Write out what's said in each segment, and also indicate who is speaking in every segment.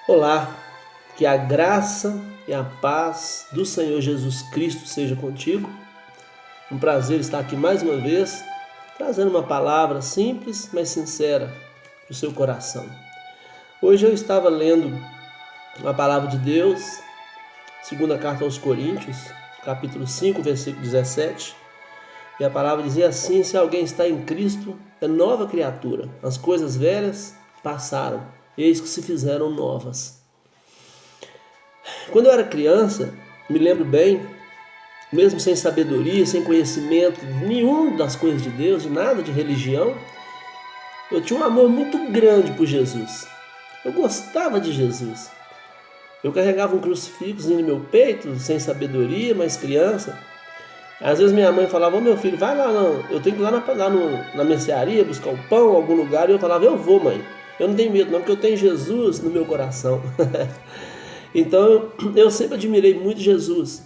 Speaker 1: Olá, que a graça e a paz do Senhor Jesus Cristo seja contigo. Um prazer estar aqui mais uma vez, trazendo uma palavra simples, mas sincera para o seu coração. Hoje eu estava lendo a palavra de Deus, segunda carta aos Coríntios, capítulo 5, versículo 17. E a palavra dizia assim: se alguém está em Cristo, é nova criatura. As coisas velhas passaram, eis que se fizeram novas. Quando eu era criança, me lembro bem, mesmo sem sabedoria, sem conhecimento nenhum das coisas de Deus, de nada de religião, eu tinha um amor muito grande por Jesus. Eu gostava de Jesus. Eu carregava um crucifixo no meu peito, sem sabedoria, mas criança. Às vezes minha mãe falava: ô meu filho, vai lá, não. Eu tenho que ir lá na mercearia buscar o pão em algum lugar. E eu falava: eu vou, mãe. Eu não tenho medo não, porque eu tenho Jesus no meu coração. Então eu sempre admirei muito Jesus,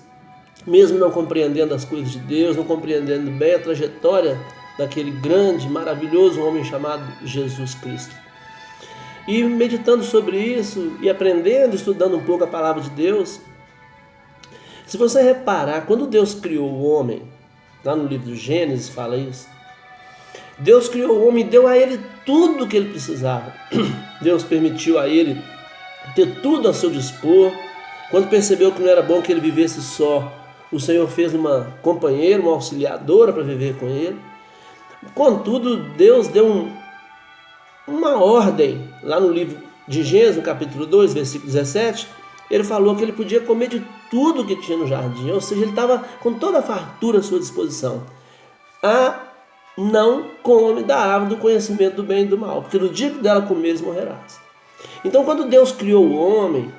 Speaker 1: mesmo não compreendendo as coisas de Deus, não compreendendo bem a trajetória daquele grande, maravilhoso homem chamado Jesus Cristo. E meditando sobre isso e aprendendo, estudando um pouco a palavra de Deus, se você reparar, quando Deus criou o homem, lá no livro do Gênesis fala isso, Deus criou o homem e deu a ele tudo o que ele precisava. Deus permitiu a ele ter tudo a seu dispor. Quando percebeu que não era bom que ele vivesse só, o Senhor fez uma companheira, uma auxiliadora para viver com ele. Contudo, Deus deu uma ordem, lá no livro de Gênesis, no capítulo 2, versículo 17, ele falou que ele podia comer de tudo que tinha no jardim, ou seja, ele estava com toda a fartura à sua disposição. Não come da árvore do conhecimento do bem e do mal, porque no dia que dela comeres morrerás. Então, quando Deus criou o homem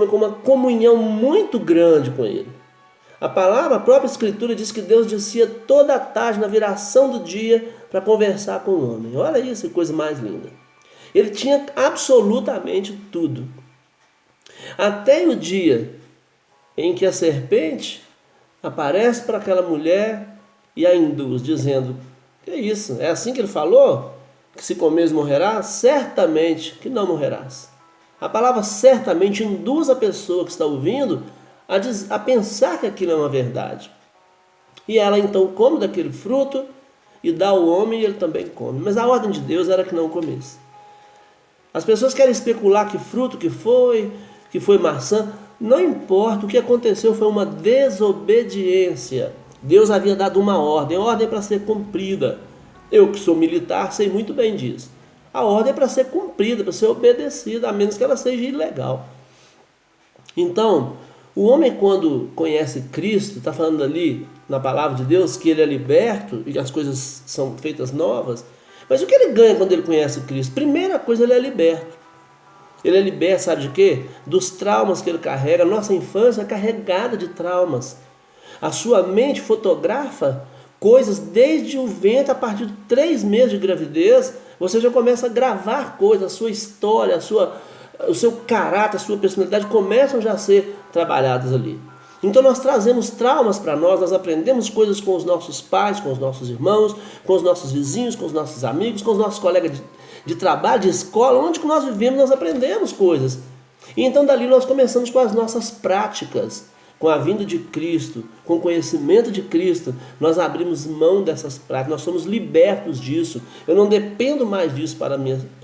Speaker 1: com uma comunhão muito grande com ele. A própria Escritura diz que Deus descia toda a tarde na viração do dia para conversar com o homem. Olha isso, que coisa mais linda. Ele tinha absolutamente tudo. Até o dia em que a serpente aparece para aquela mulher e a induz, dizendo: que isso? É assim que ele falou? Que se comeres morrerás? Certamente que não morrerás. A palavra certamente induz a pessoa que está ouvindo a pensar que aquilo é uma verdade. E ela então come daquele fruto e dá ao homem e ele também come. Mas a ordem de Deus era que não comesse. As pessoas querem especular que fruto que foi maçã. Não importa, o que aconteceu foi uma desobediência. Deus havia dado uma ordem para ser cumprida. Eu que sou militar sei muito bem disso. A ordem é para ser cumprida, para ser obedecida, a menos que ela seja ilegal. Então, o homem quando conhece Cristo, está falando ali na palavra de Deus que ele é liberto e que as coisas são feitas novas. Mas o que ele ganha quando ele conhece Cristo? Primeira coisa, ele é liberto. Ele é liberto, sabe de quê? Dos traumas que ele carrega. A nossa infância é carregada de traumas. A sua mente fotografa coisas desde o ventre. A partir de 3 meses de gravidez, você já começa a gravar coisas, a sua história, o seu caráter, a sua personalidade começam já a ser trabalhadas ali. Então nós trazemos traumas para nós aprendemos coisas com os nossos pais, com os nossos irmãos, com os nossos vizinhos, com os nossos amigos, com os nossos colegas de trabalho, de escola, onde que nós vivemos nós aprendemos coisas. E então dali nós começamos com as nossas práticas. Com a vinda de Cristo, com o conhecimento de Cristo, nós abrimos mão dessas práticas, nós somos libertos disso. Eu não dependo mais disso para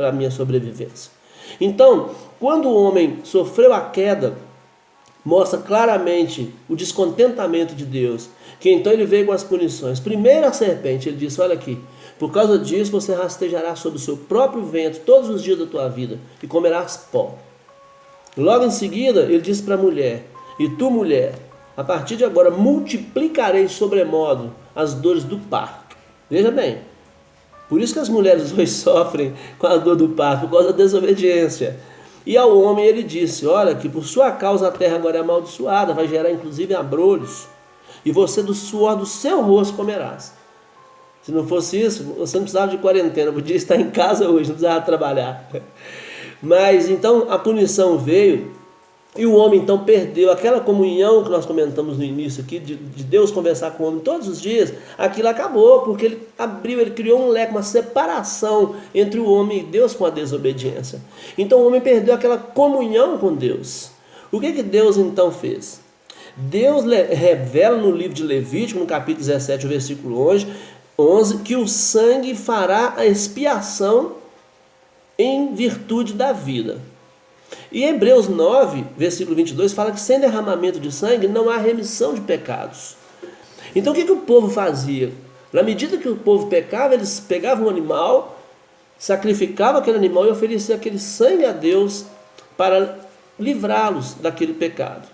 Speaker 1: a minha sobrevivência. Então, quando o homem sofreu a queda, mostra claramente o descontentamento de Deus, que então ele veio com as punições. Primeiro a serpente, ele disse: olha aqui, por causa disso você rastejará sobre o seu próprio ventre todos os dias da tua vida e comerás pó. Logo em seguida, ele disse para a mulher: e tu, mulher, a partir de agora multiplicarei sobremodo as dores do parto. Veja bem, por isso que as mulheres hoje sofrem com a dor do parto, por causa da desobediência. E ao homem ele disse: olha, que por sua causa a terra agora é amaldiçoada, vai gerar inclusive abrolhos, e você do suor do seu rosto comerás. Se não fosse isso, você não precisava de quarentena, podia estar em casa hoje, não precisava trabalhar. Mas então a punição veio E o homem então perdeu aquela comunhão que nós comentamos no início aqui, de Deus conversar com o homem todos os dias. Aquilo acabou, porque ele criou um leque, uma separação entre o homem e Deus com a desobediência. Então o homem perdeu aquela comunhão com Deus. O que Deus então fez? Deus revela no livro de Levítico, no capítulo 17, o versículo 11, que o sangue fará a expiação em virtude da vida. E Hebreus 9, versículo 22, fala que sem derramamento de sangue não há remissão de pecados. Então o que o povo fazia? Na medida que o povo pecava, eles pegavam um animal, sacrificavam aquele animal e ofereciam aquele sangue a Deus para livrá-los daquele pecado.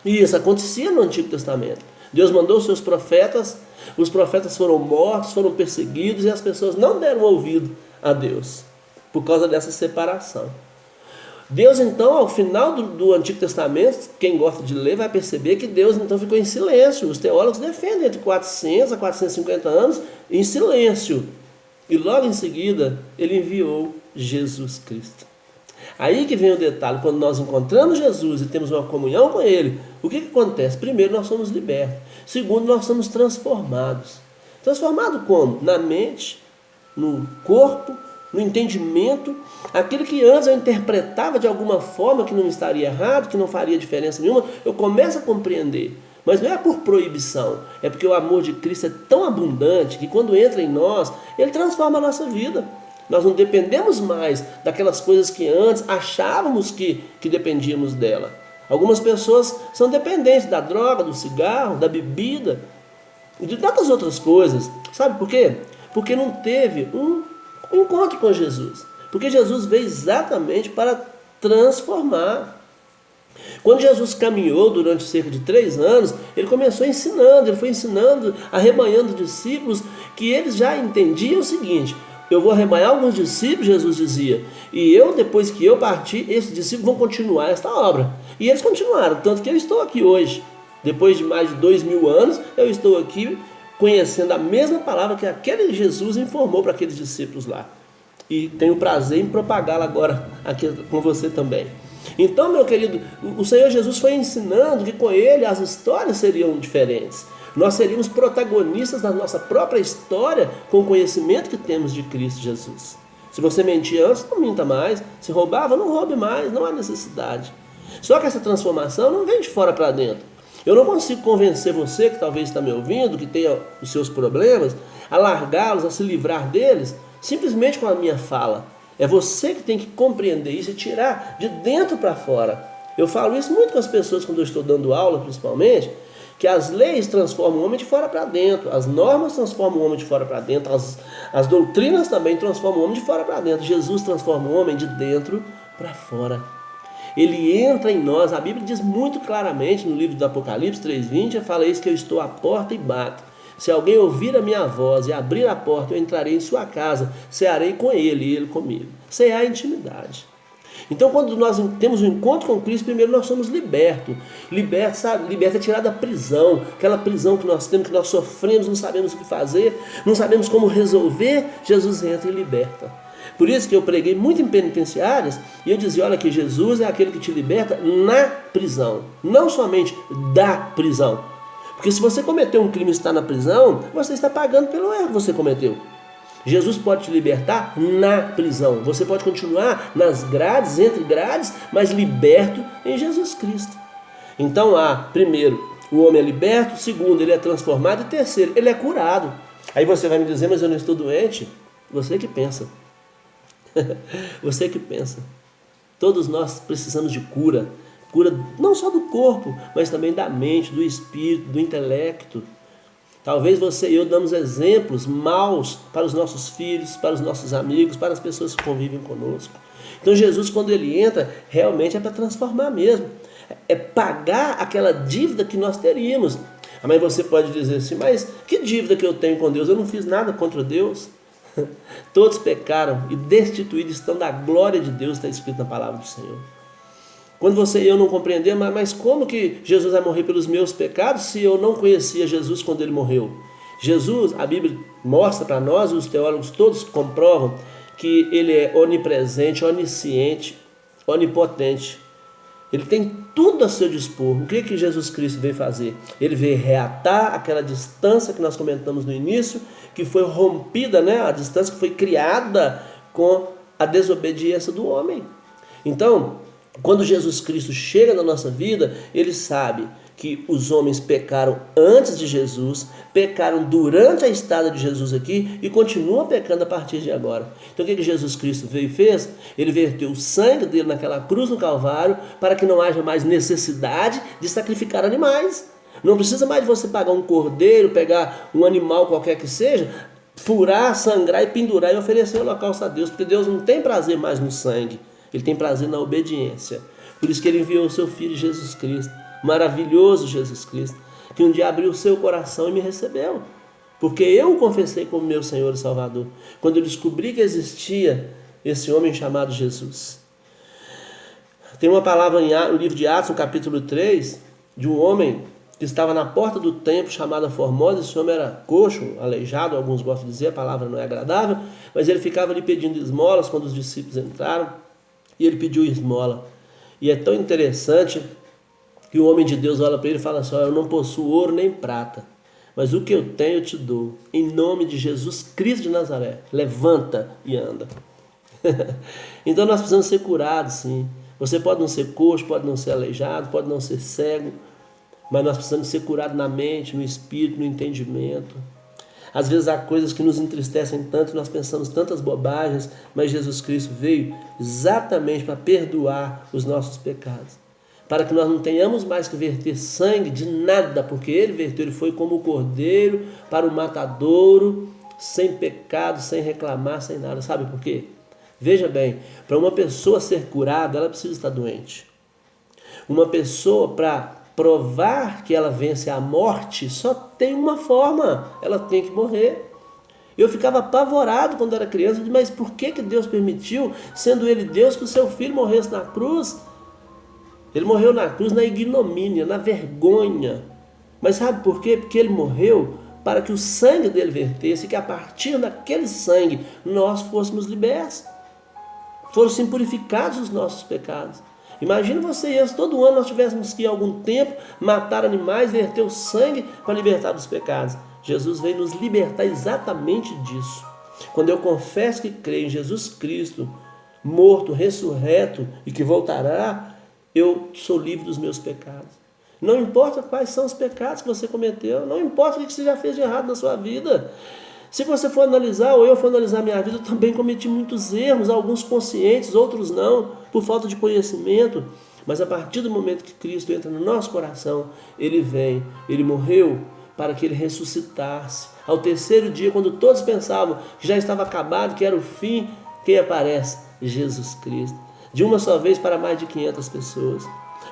Speaker 1: E isso acontecia no Antigo Testamento. Deus mandou os seus profetas, os profetas foram mortos, foram perseguidos e as pessoas não deram ouvido a Deus por causa dessa separação. Deus então, ao final do Antigo Testamento, quem gosta de ler vai perceber que Deus então ficou em silêncio. Os teólogos defendem entre 400 a 450 anos em silêncio. E logo em seguida ele enviou Jesus Cristo. Aí que vem o detalhe, quando nós encontramos Jesus e temos uma comunhão com Ele, o que acontece? Primeiro, nós somos libertos. Segundo, nós somos transformados. Transformado como? Na mente, no corpo, no entendimento. Aquilo que antes eu interpretava de alguma forma que não estaria errado, que não faria diferença nenhuma, eu começo a compreender. Mas não é por proibição, é porque o amor de Cristo é tão abundante que quando entra em nós, Ele transforma a nossa vida. Nós não dependemos mais daquelas coisas que antes achávamos que dependíamos dela. Algumas pessoas são dependentes da droga, do cigarro, da bebida e de tantas outras coisas. Sabe por quê? Porque não teve um encontro com Jesus. Porque Jesus veio exatamente para transformar. Quando Jesus caminhou durante cerca de 3 anos, ele começou ensinando, ele foi ensinando, arrebanhando discípulos que eles já entendiam o seguinte: eu vou arrebanhar alguns discípulos, Jesus dizia, e depois que eu partir, esses discípulos vão continuar esta obra. E eles continuaram, tanto que eu estou aqui hoje. Depois de mais de 2000 anos, eu estou aqui conhecendo a mesma palavra que aquele Jesus informou para aqueles discípulos lá. E tenho prazer em propagá-la agora aqui com você também. Então, meu querido, o Senhor Jesus foi ensinando que com Ele as histórias seriam diferentes. Nós seríamos protagonistas da nossa própria história com o conhecimento que temos de Cristo Jesus. Se você mentia antes, não minta mais. Se roubava, não roube mais, não há necessidade. Só que essa transformação não vem de fora para dentro. Eu não consigo convencer você, que talvez está me ouvindo, que tenha os seus problemas, a largá-los, a se livrar deles, simplesmente com a minha fala. É você que tem que compreender isso e tirar de dentro para fora. Eu falo isso muito com as pessoas quando eu estou dando aula, principalmente, que as leis transformam o homem de fora para dentro, as normas transformam o homem de fora para dentro, as doutrinas também transformam o homem de fora para dentro. Jesus transforma o homem de dentro para fora. Ele entra em nós. A Bíblia diz muito claramente no livro do Apocalipse 3:20, fala isso, que eu estou à porta e bato. Se alguém ouvir a minha voz e abrir a porta, eu entrarei em sua casa, cearei com ele e ele comigo. Cear é intimidade. Então, quando nós temos um encontro com Cristo, primeiro nós somos libertos. Liberto, sabe? Liberto é tirar da prisão, aquela prisão que nós temos, que nós sofremos, não sabemos o que fazer, não sabemos como resolver. Jesus entra e liberta. Por isso que eu preguei muito em penitenciárias e eu dizia: olha, que Jesus é aquele que te liberta na prisão, não somente da prisão. Porque se você cometeu um crime e está na prisão, você está pagando pelo erro que você cometeu. Jesus pode te libertar na prisão. Você pode continuar nas grades, entre grades, mas liberto em Jesus Cristo. Então, primeiro, o homem é liberto. Segundo, ele é transformado. E terceiro, ele é curado. Aí você vai me dizer: mas eu não estou doente? Você que pensa. Você que pensa. Todos nós precisamos de cura. Cura não só do corpo, mas também da mente, do espírito, do intelecto. Talvez você e eu damos exemplos maus para os nossos filhos, para os nossos amigos, para as pessoas que convivem conosco. Então Jesus, quando ele entra, realmente é para transformar mesmo. É pagar aquela dívida que nós teríamos. Mas você pode dizer assim: mas que dívida que eu tenho com Deus? Eu não fiz nada contra Deus. Todos pecaram e destituídos estão da glória de Deus, está escrito na palavra do Senhor. Quando você e eu não compreender, mas como que Jesus vai morrer pelos meus pecados se eu não conhecia Jesus quando ele morreu? Jesus, a Bíblia mostra para nós, os teólogos todos comprovam, que ele é onipresente, onisciente, onipotente. Ele tem tudo a seu dispor. O que Jesus Cristo veio fazer? Ele veio reatar aquela distância que nós comentamos no início, que foi rompida, né? A distância que foi criada com a desobediência do homem. Então, quando Jesus Cristo chega na nossa vida, ele sabe que os homens pecaram antes de Jesus, pecaram durante a estada de Jesus aqui e continuam pecando a partir de agora. Então o que Jesus Cristo veio e fez? Ele verteu o sangue dele naquela cruz no Calvário para que não haja mais necessidade de sacrificar animais. Não precisa mais de você pagar um cordeiro, pegar um animal qualquer que seja, furar, sangrar e pendurar e oferecer o holocausto a Deus, porque Deus não tem prazer mais no sangue, ele tem prazer na obediência. Por isso que ele enviou o seu Filho Jesus Cristo, maravilhoso Jesus Cristo, que um dia abriu o seu coração e me recebeu, porque eu o confessei como meu Senhor e Salvador, quando eu descobri que existia esse homem chamado Jesus. Tem uma palavra no livro de Atos, no capítulo 3, de um homem que estava na porta do templo, chamada Formosa. Esse homem era coxo, aleijado, alguns gostam de dizer, a palavra não é agradável, mas ele ficava ali pedindo esmolas quando os discípulos entraram, e ele pediu esmola. E é tão interessante que o homem de Deus olha para ele e fala assim: eu não possuo ouro nem prata, mas o que eu tenho eu te dou, em nome de Jesus Cristo de Nazaré, levanta e anda. Então nós precisamos ser curados, sim. Você pode não ser coxo, pode não ser aleijado, pode não ser cego, mas nós precisamos ser curados na mente, no espírito, no entendimento. Às vezes há coisas que nos entristecem tanto, nós pensamos tantas bobagens, mas Jesus Cristo veio exatamente para perdoar os nossos pecados, para que nós não tenhamos mais que verter sangue de nada, porque ele verteu, ele foi como o cordeiro para o matadouro, sem pecado, sem reclamar, sem nada. Sabe por quê? Veja bem, para uma pessoa ser curada, ela precisa estar doente. Uma pessoa, para provar que ela vence a morte, só tem uma forma: ela tem que morrer. Eu ficava apavorado quando era criança, mas por que Deus permitiu, sendo ele Deus, que o seu filho morresse na cruz? Ele morreu na cruz na ignomínia, na vergonha. Mas sabe por quê? Porque ele morreu para que o sangue dele vertesse, e que a partir daquele sangue nós fôssemos libertos, fossem purificados os nossos pecados. Imagina você e eu, se todo ano nós tivéssemos que ir algum tempo matar animais, verter o sangue para libertar dos pecados. Jesus veio nos libertar exatamente disso. Quando eu confesso que creio em Jesus Cristo, morto, ressurreto e que voltará, eu sou livre dos meus pecados. Não importa quais são os pecados que você cometeu, não importa o que você já fez de errado na sua vida. Se você for analisar, ou eu for analisar minha vida, eu também cometi muitos erros, alguns conscientes, outros não, por falta de conhecimento. Mas a partir do momento que Cristo entra no nosso coração, ele vem, ele morreu para que ele ressuscitasse. Ao terceiro dia, quando todos pensavam que já estava acabado, que era o fim, quem aparece? Jesus Cristo. De uma só vez para mais de 500 pessoas.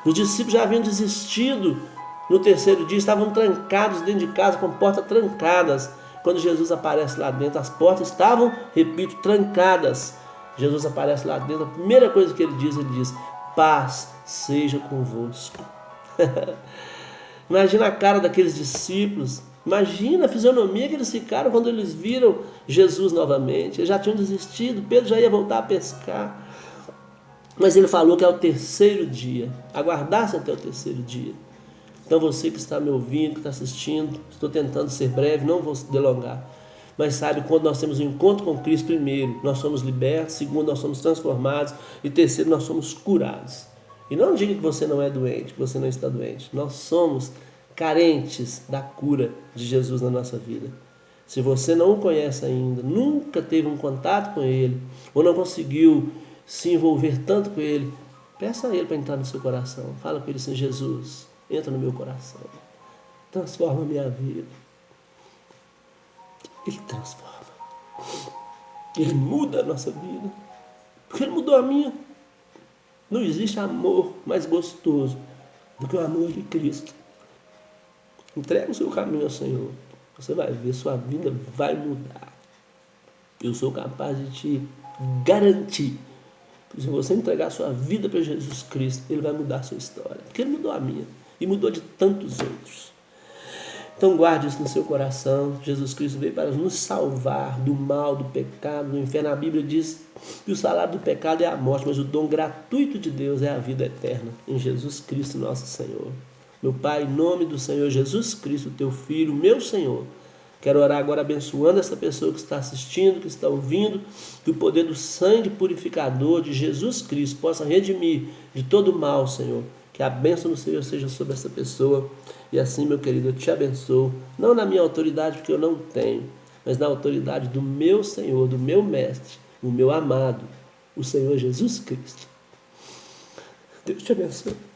Speaker 1: Os discípulos já haviam desistido no terceiro dia, estavam trancados dentro de casa, com portas trancadas. Quando Jesus aparece lá dentro, as portas estavam, repito, trancadas. Jesus aparece lá dentro, a primeira coisa que ele diz: paz seja convosco. Imagina a cara daqueles discípulos, imagina a fisionomia que eles ficaram quando eles viram Jesus novamente. Eles já tinham desistido, Pedro já ia voltar a pescar. Mas ele falou que é o terceiro dia, aguardasse até o terceiro dia. Então você que está me ouvindo, que está assistindo, estou tentando ser breve, não vou delongar. Mas sabe, quando nós temos um encontro com Cristo, primeiro, nós somos libertos, segundo, nós somos transformados, e terceiro, nós somos curados. E não diga que você não é doente, que você não está doente. Nós somos carentes da cura de Jesus na nossa vida. Se você não o conhece ainda, nunca teve um contato com ele, ou não conseguiu se envolver tanto com ele, peça a ele para entrar no seu coração. Fala com ele assim: Jesus, entra no meu coração, transforma a minha vida. Ele transforma, ele muda a nossa vida, porque ele mudou a minha. Não existe amor mais gostoso do que o amor de Cristo. Entrega o seu caminho ao Senhor, você vai ver, sua vida vai mudar. Eu sou capaz de te garantir que se você entregar a sua vida para Jesus Cristo, ele vai mudar a sua história, porque ele mudou a minha e mudou de tantos outros. Então guarde isso no seu coração. Jesus Cristo veio para nos salvar do mal, do pecado, do inferno. A Bíblia diz que o salário do pecado é a morte, mas o dom gratuito de Deus é a vida eterna em Jesus Cristo nosso Senhor. Meu Pai, em nome do Senhor Jesus Cristo, teu Filho, meu Senhor, quero orar agora abençoando essa pessoa que está assistindo, que está ouvindo, que o poder do sangue purificador de Jesus Cristo possa redimir de todo mal, Senhor. Que a bênção do Senhor seja sobre essa pessoa. E assim, meu querido, eu te abençoo, não na minha autoridade, porque eu não tenho, mas na autoridade do meu Senhor, do meu Mestre, o meu amado, o Senhor Jesus Cristo. Deus te abençoe.